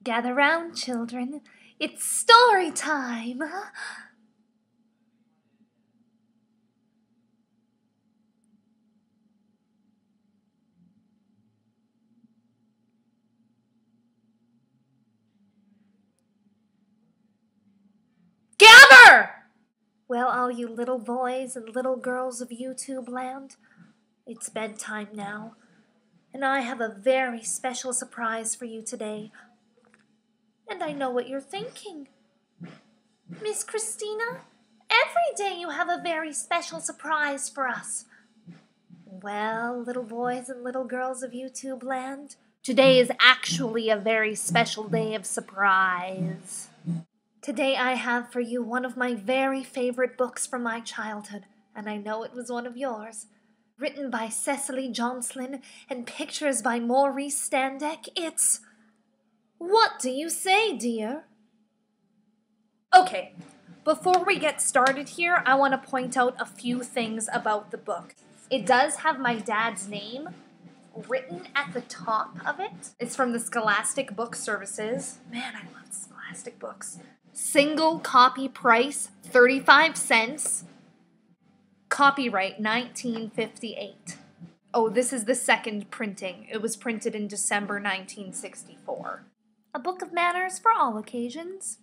Gather round, children. It's story time. Gather! Well, all you little boys and little girls of YouTube land, it's bedtime now, and I have a very special surprise for you today. And I know what you're thinking. Miss Christina, every day you have a very special surprise for us. Well, little boys and little girls of YouTube land, today is actually a very special day of surprise. Today I have for you one of my very favorite books from my childhood, and I know it was one of yours. Written by SYSLE JOSLIN and pictures by MAURICE SENDAK. It's What Do You Say, Dear? Okay, before we get started here, I want to point out a few things about the book. It does have my dad's name written at the top of it. It's from the Scholastic Book Services. Man, I love Scholastic books. Single copy price, 35 cents. Copyright, 1958. Oh, this is the second printing. It was printed in December 1964. A book of manners for all occasions.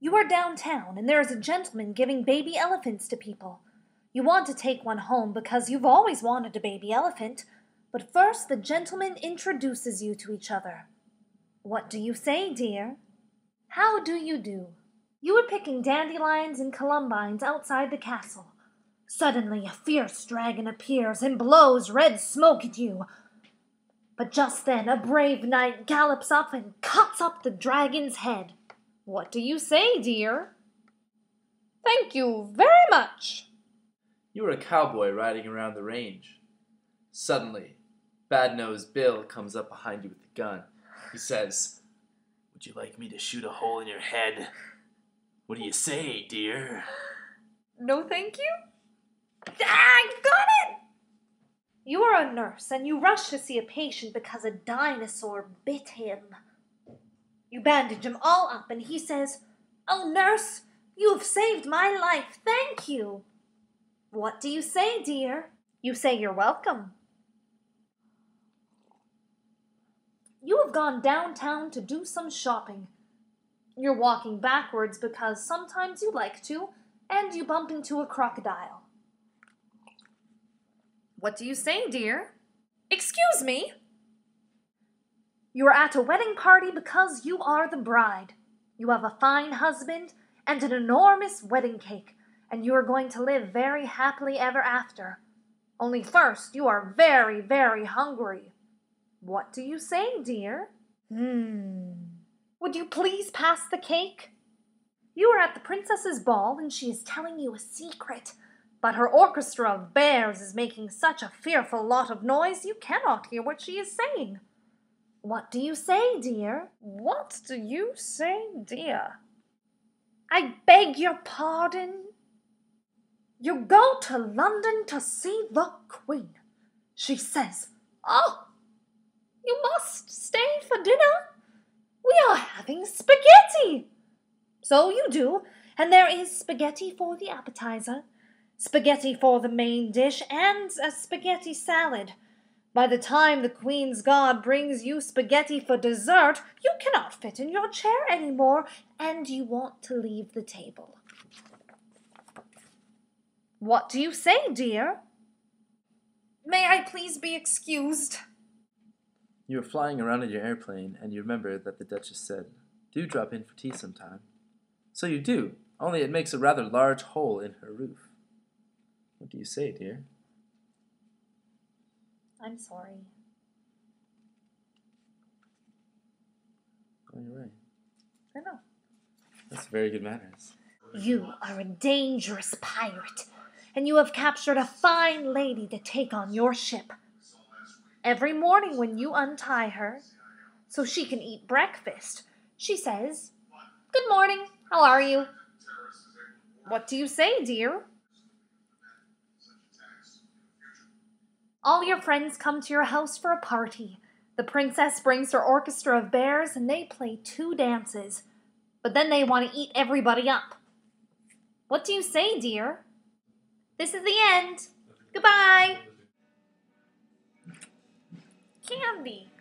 You are downtown, and there is a gentleman giving baby elephants to people. You want to take one home because you've always wanted a baby elephant, but first the gentleman introduces you to each other. What do you say, dear? How do you do? You are picking dandelions and columbines outside the castle. Suddenly a fierce dragon appears and blows red smoke at you. But just then a brave knight gallops up and cuts up the dragon's head. What do you say, dear? Thank you very much. You were a cowboy riding around the range. Suddenly, Bad-Nosed Bill comes up behind you with a gun. He says, "Would you like me to shoot a hole in your head? What do you say, dear?" No, thank you. I got it! You are a nurse, and you rush to see a patient because a dinosaur bit him. You bandage him all up, and he says, "Oh, nurse, you have saved my life. Thank you." What do you say, dear? You say you're welcome. You have gone downtown to do some shopping. You're walking backwards because sometimes you like to, and you bump into a crocodile. What do you say, dear? Excuse me? You are at a wedding party because you are the bride. You have a fine husband and an enormous wedding cake, and you are going to live very happily ever after. Only first, you are very, very hungry. What do you say, dear? Would you please pass the cake? You are at the princess's ball, and she is telling you a secret. But her orchestra of bears is making such a fearful lot of noise you cannot hear what she is saying. What do you say, dear? What do you say, dear? I beg your pardon? You go to London to see the Queen. She says, "Oh, you must stay for dinner. We are having spaghetti." So you do, and there is spaghetti for the appetizer, spaghetti for the main dish, and a spaghetti salad. By the time the Queen's guard brings you spaghetti for dessert, you cannot fit in your chair anymore, and you want to leave the table. What do you say, dear? May I please be excused? You were flying around in your airplane, and you remember that the Duchess said, "Do drop in for tea sometime." So you do, only it makes a rather large hole in her roof. What do you say, dear? I'm sorry. Oh, you're right. I know. That's very good manners. You are a dangerous pirate, and you have captured a fine lady to take on your ship. Every morning when you untie her, so she can eat breakfast, she says, "Good morning, how are you?" What do you say, dear? All your friends come to your house for a party. The princess brings her orchestra of bears and they play 2 dances. But then they want to eat everybody up. What do you say, dear? This is the end. Goodbye. Candy.